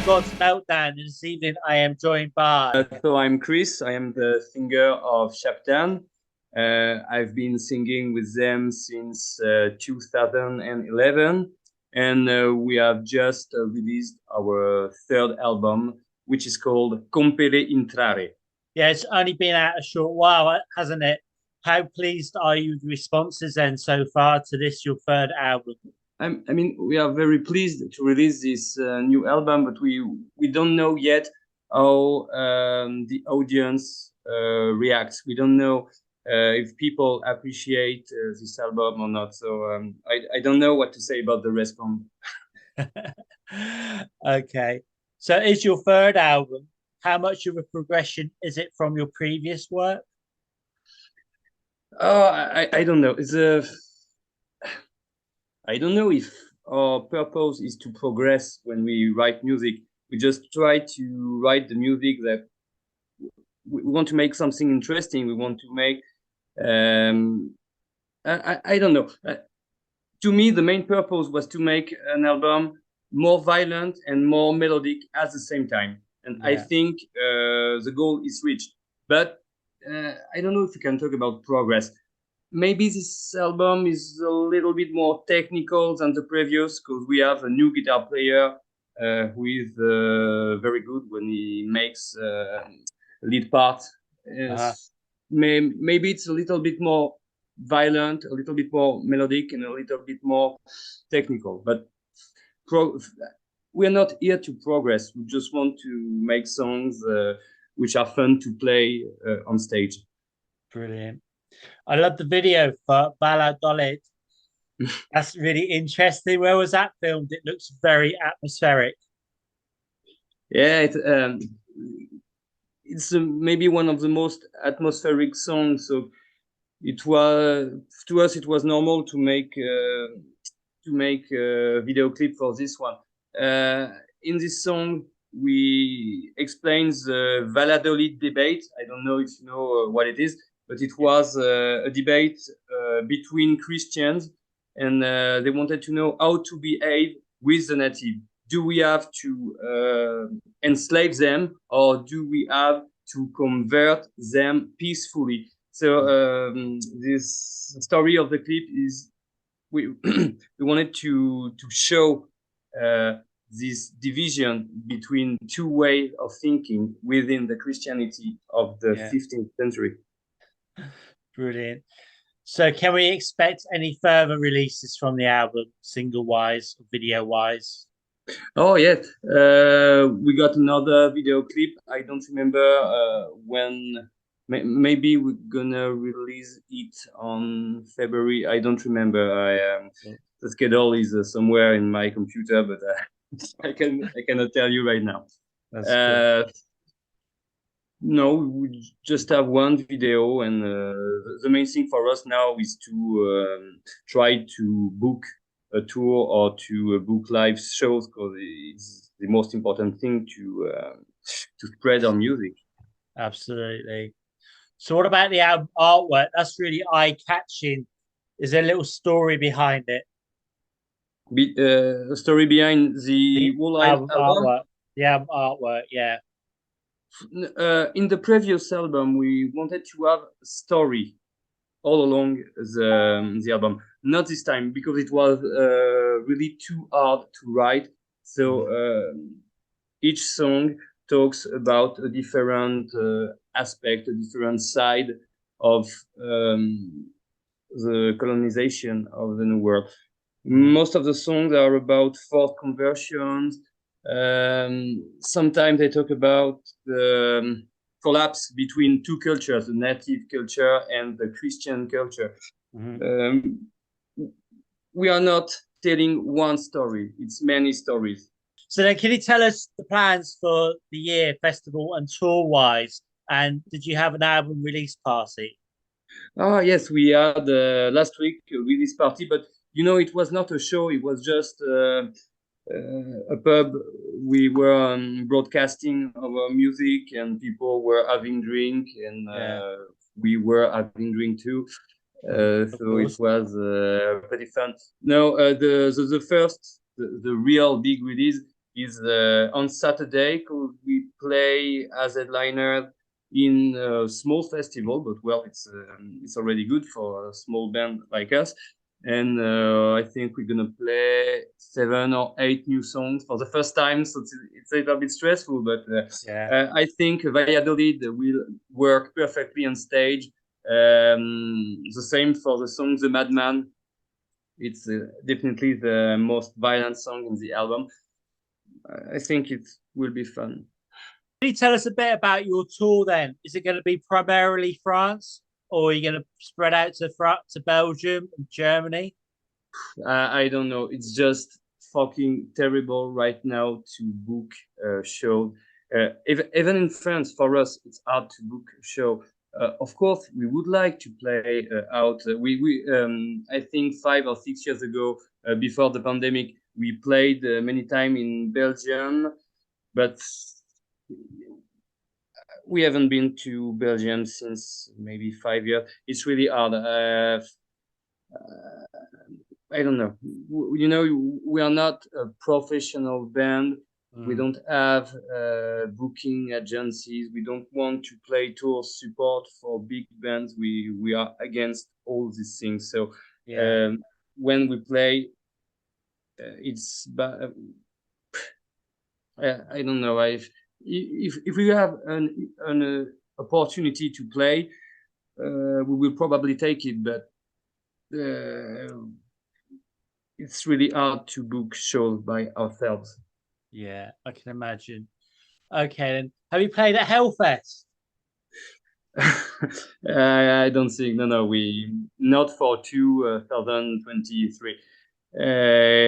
welcome to Meltdown. And this evening, I am joined by. So I'm Chris. I am the singer of Chabtan. I've been singing with them since 2011, and we have just released our third album, which is called Compere Intrare. Yeah, it's only been out a short while, hasn't it? How pleased are you with the responses then so far to this, your third album? I mean, we are very pleased to release this new album, but we don't know yet how the audience reacts. We don't know if people appreciate this album or not. So I don't know what to say about the response. Okay. So is your third album, how much of a progression is it from your previous work? Oh, I don't know. I don't know if our purpose is to progress when we write music. We just try to write the music that we want to make something interesting. We want to make. I don't know. To me, the main purpose was to make an album more violent and more melodic at the same time. And I think the goal is reached. But I don't know if we can talk about progress. Maybe this album is a little bit more technical than the previous because we have a new guitar player who is very good when he makes lead part. Maybe it's a little bit more violent, a little bit more melodic, and a little bit more technical. But we're not here to progress. We just want to make songs which are fun to play on stage. Brilliant. I love the video for Bala Dolid. That's really interesting. Where was that filmed? It looks very atmospheric. Yeah, it's maybe one of the most atmospheric songs. So it was, to us, it was normal to make a video clip for this one. In this song, we explain the Valladolid debate. I don't know if you know what it is, but it was a debate between Christians, and they wanted to know how to behave with the native. Do we have to enslave them, or do we have to convert them peacefully? So this story of the clip is we we wanted to show this division between two ways of thinking within the Christianity of the 15th century. Brilliant. So can we expect any further releases from the album, single-wise, video-wise? Oh, yes. We got another video clip. I don't remember when. Maybe we're gonna release it on February. I don't remember. The schedule is somewhere in my computer, but I cannot tell you right now. No, we just have one video, and the main thing for us now is to try to book a tour or to book live shows, because it's the most important thing to spread our music. Absolutely. So what about the album artwork? That's really eye-catching. Is there a little story behind it? The story behind the whole album? Artwork. The album artwork, yeah. In the previous album, we wanted to have a story all along the album. Not this time, because it was really too hard to write. So each song talks about a different aspect, a different side of the colonization of the New World. Most of the songs are about forced conversions. Sometimes they talk about the collapse between two cultures, the native culture and the Christian culture. We are not telling one story, it's many stories. So then can you tell us the plans for the year, festival and tour-wise? And did you have an album release party? Oh, yes, we had last week a release party, but you know, it was not a show, it was just a pub. We were broadcasting our music, and people were having drink, and we were having drink too. So it was pretty fun. No, the real big release is on Saturday. Could we play as headliner in a small festival? But well, it's already good for a small band like us. And I think we're gonna play 7 or 8 new songs for the first time, so it's a little bit stressful. But I think Valladolid will work perfectly on stage. The same for the song "The Madman." It's definitely the most violent song in the album. I think it will be fun. Can you tell us a bit about your tour then? Is it going to be primarily France, or are you going to spread out to Belgium and Germany? I don't know. It's just fucking terrible right now to book a show. Even in France, for us, it's hard to book a show. Of course, we would like to play out. I think 5 or 6 years ago, before the pandemic, we played many times in Belgium, but we haven't been to Belgium since maybe 5 years. It's really hard. I don't know. You know, we are not a professional band. We don't have booking agencies. We don't want to play tour support for big bands. We are against all these things. So when we play, it's I don't know. If we have an opportunity to play, we will probably take it. But it's really hard to book shows by ourselves. Yeah, I can imagine. Okay, then. Have you played at Hellfest? I don't think. No. We not for 2023.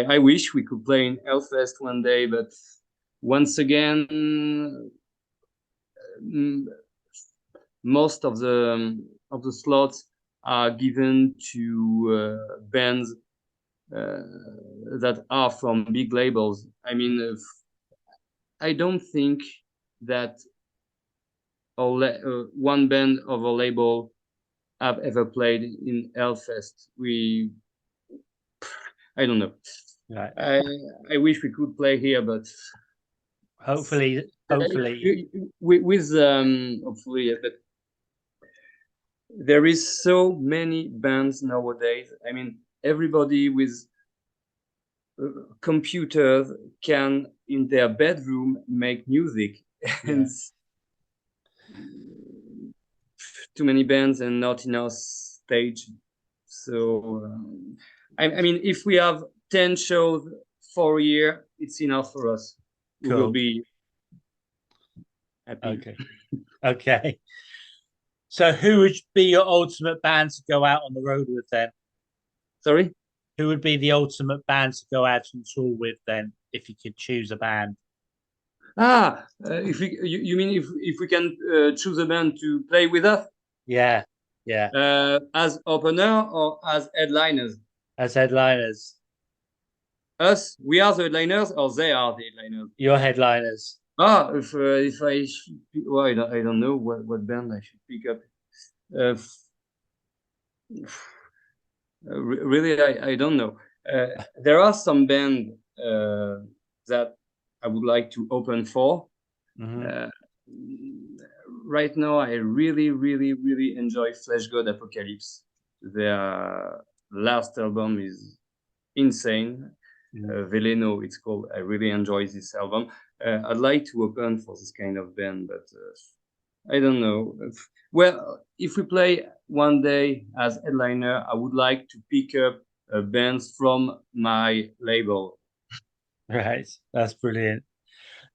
I wish we could play in Hellfest one day, but once again, most of the slots are given to bands that are from big labels. I mean, I don't think that one band of a label have ever played in Hellfest. I don't know. Right. I wish we could play here, but hopefully, with hopefully, but there is so many bands nowadays. I mean, everybody with computers can in their bedroom make music. And too many bands and not enough stage. So I mean, if we have 10 shows for a year, it's enough for us. We will be happy. Okay. So who would be your ultimate band to go out on the road with then? Sorry? Who would be the ultimate band to go out on tour with then, if you could choose a band? If you mean if we can choose a band to play with us? Yeah. As opener or as headliners? As headliners. Us? We are the headliners, or they are the headliners? Your headliners. If I should, well, I don't know what band I should pick up. Really, I don't know. There are some bands that I would like to open for. Right now, I really enjoy Flesh God Apocalypse. Their last album is insane. Veleno, it's called. I really enjoy this album. I'd like to open for this kind of band, but I don't know. Well, if we play one day as headliner, I would like to pick up bands from my label. Right, that's brilliant.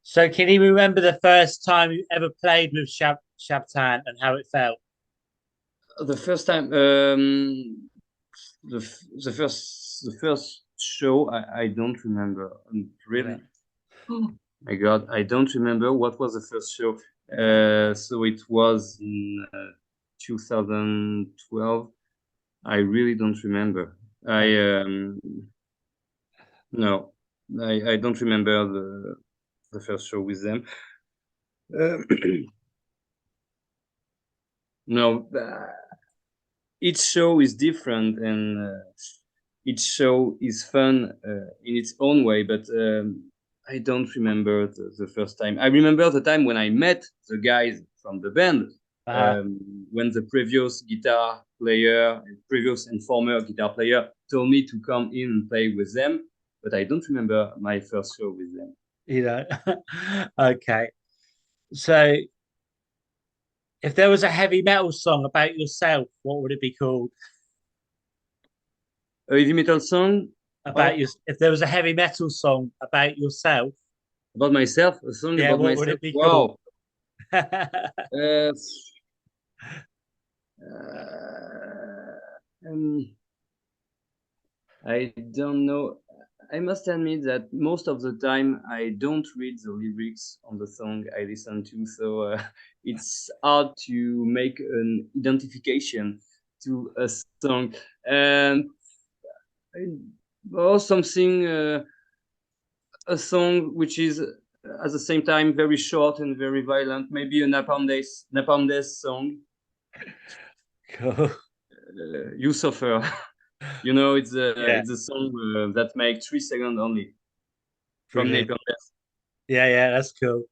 So, can you remember the first time you ever played with Chabtan and how it felt? The first time, the first show, I don't remember. Really, oh my God, I don't remember what was the first show. So it was in 2012. I really don't remember. No, I don't remember the first show with them. No, each show is different, and each show is fun in its own way. But I don't remember the first time. I remember the time when I met the guys from the band, when the previous guitar player, previous and former guitar player told me to come in and play with them, but I don't remember my first show with them. You know, okay. So, if there was a heavy metal song about yourself, what would it be called? A heavy metal song About you, if there was a heavy metal song about yourself, about myself, a song yeah, about what would myself. it be called? Wow. Uh, um, I don't know. I must admit that most of the time I don't read the lyrics on the song I listen to, so it's hard to make an identification to a song. And or something, a song which is at the same time very short and very violent, maybe a Napalm Death song. Cool. You Suffer. You know, Yeah, it's a song that makes 3 seconds only from brilliant. Napalm Death. Yeah, yeah, that's cool.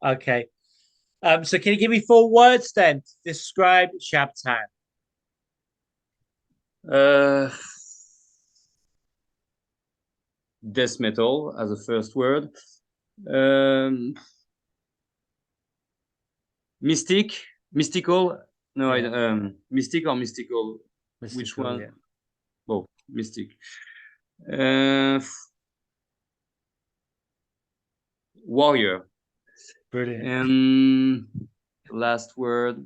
Okay. So can you give me 4 words then to describe Shabtan? Uh, Death metal as a first word. Um, mystical. No, Yeah, mystic or mystical. Which mystical. one? Yeah, Oh, mystic. Uh, Warrior. brilliant, And last word.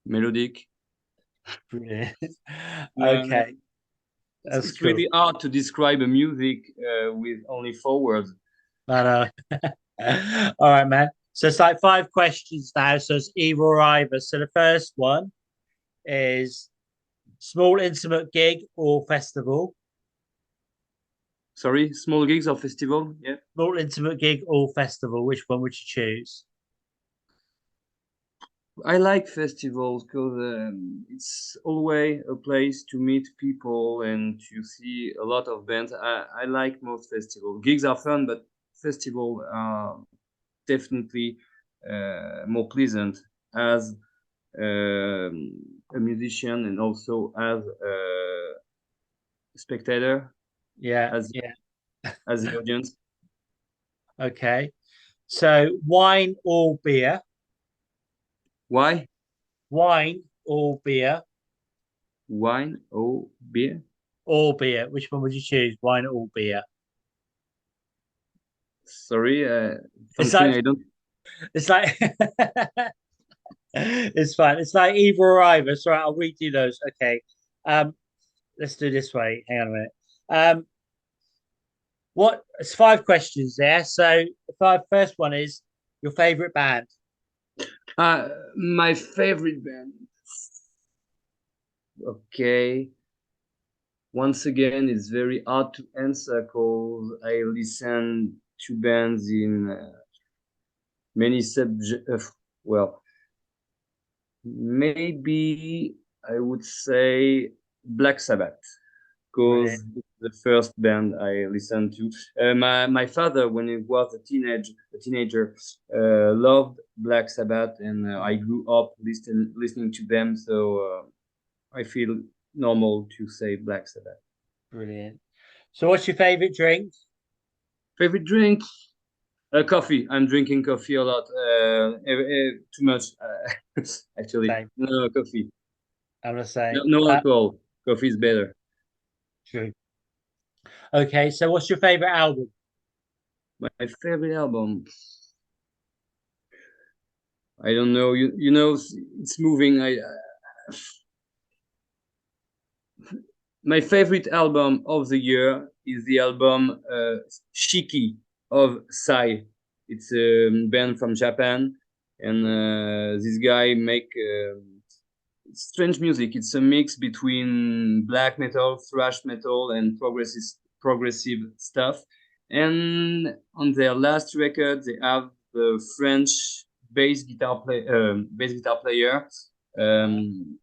Melodic. brilliant. Uh, Okay, that's it's cool. really hard to describe a music with only 4 words. No, no. All right, man. So it's like 5 questions now. So it's either or either. So the first one is small intimate gig or festival. Sorry, small gigs or festival? Yeah. Small intimate gig or festival. Which one would you choose? I like festivals because it's always a place to meet people and to see a lot of bands. I like most festivals. Gigs are fun, but festivals are definitely more pleasant as a musician and also as a spectator, Yeah, as yeah. as the audience. Okay. So wine or beer? Why? Wine or beer? Wine or beer? Or beer. Which one would you choose? Wine or beer? Sorry, It's something like I don't. it's like it's fine. It's like either or either. So I'll redo those. Okay. Um, let's do this way. Hang on a minute. What? It's 5 questions there. So first one is your favorite band. My favorite band. Okay. Once again, it's very hard to answer because I listen to bands in many subjects. Well, maybe I would say Black Sabbath Brilliant. because it's the first band I listened to. My father, when he was a teenager, loved Black Sabbath, and I grew up listening to them. So I feel normal to say Black Sabbath. Brilliant. So what's your favorite drink? Favorite drink? Coffee. I'm drinking coffee a lot. Too much, actually. Same. No coffee. I'm the No, same. no alcohol. Coffee is better. True. Okay. So what's your favorite album? My favorite album. I don't know. You know, it's moving. My favorite album of the year is the album Shiki of Psy. It's a band from Japan, and this guy make strange music. It's a mix between black metal, thrash metal, and progressive stuff. And on their last record, they have the French bass guitar player. Uh-huh. Um,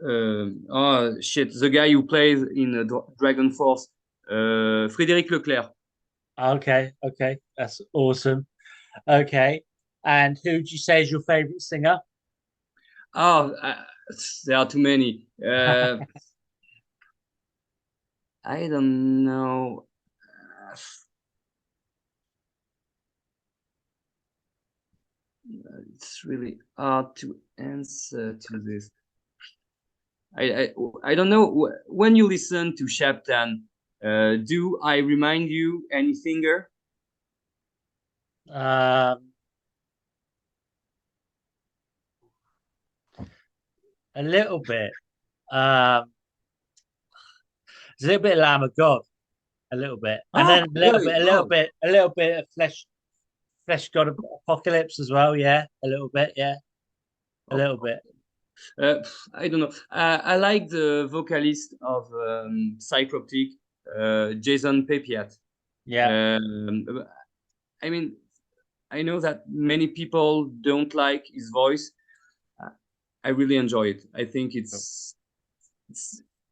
Oh shit, the guy who plays in Dragon Force, Frédéric Leclerc. Okay, okay, that's awesome. Okay, and who would you say is your favorite singer? Oh, there are too many. I don't know. It's really hard to answer to this. I don't know. When you listen to Chabtan, do I remind you any singer? Um, a little bit. It's a little bit of Lamb of God, a little bit, and Oh, then really? Oh, a little bit of Flesh God Apocalypse as well. Yeah, a little bit. Yeah, a little oh. bit. I don't know. I like the vocalist of Psychroptic, Jason Papiat. Yeah. Um, I mean, I know that many people don't like his voice. I really enjoy it. I think it's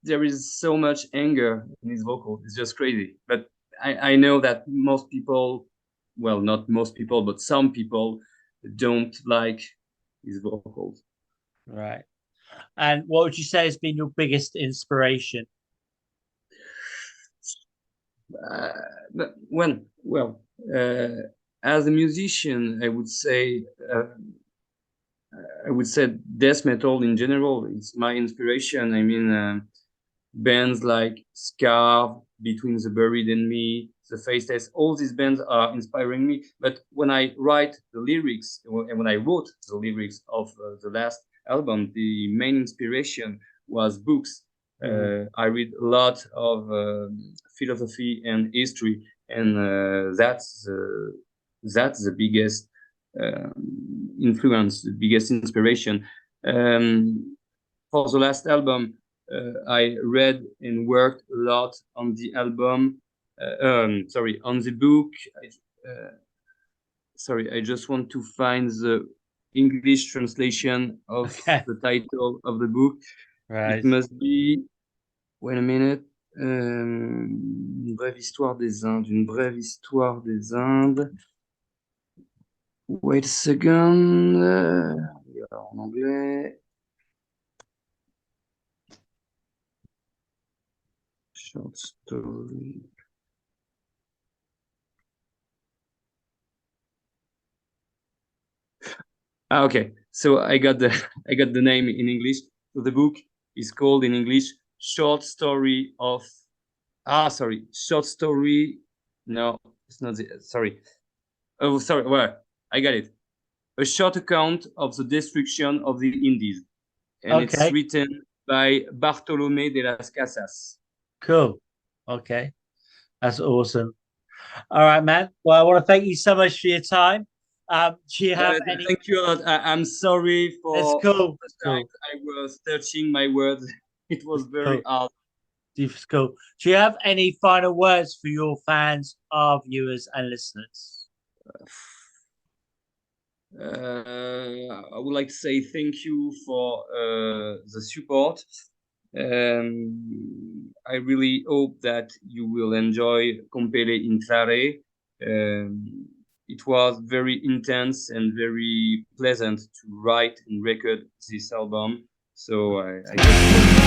there is so much anger in his vocal. It's just crazy. But I know that most people, well, not most people, but some people don't like his vocals. Right. And what would you say has been your biggest inspiration? Uh, but when, well, as a musician, I would say death metal in general. It's my inspiration. I mean, bands like Scar, Between the Buried and Me, The Faceless, all these bands are inspiring me. But when I write the lyrics, and when I wrote the lyrics of the last album, the main inspiration was books. Mm, I read a lot of philosophy and history, and that's the biggest influence, the biggest inspiration. For the last album, I read and worked a lot on the album. Sorry, on the book. Sorry, I just want to find the English translation of okay. the title of the book. It Right. must be. Wait a minute. Une brève histoire des Indes. Une brève histoire des Indes. Wait a second. En anglais. Short story. Ah, okay. So I got the I got the name in English. So the book is called in English Short Story of sorry, Short Story. No, it's not sorry. Oh, sorry. Well, I got it. A short account of the destruction of the Indies, and it's Okay. written by Bartolomé de las Casas. Cool. Okay. That's awesome. All right, man. Well, I want to thank you so much for your time. Do you have any? Thank you a lot. I'm sorry It's for cool. the It's time cool. I was searching my words. It was It's very cool. hard. It's cool. Do you have any final words for your fans, our viewers, and listeners? I would like to say thank you for the support. I really hope that you will enjoy Compere Intrare. It was very intense and very pleasant to write and record this album. So I just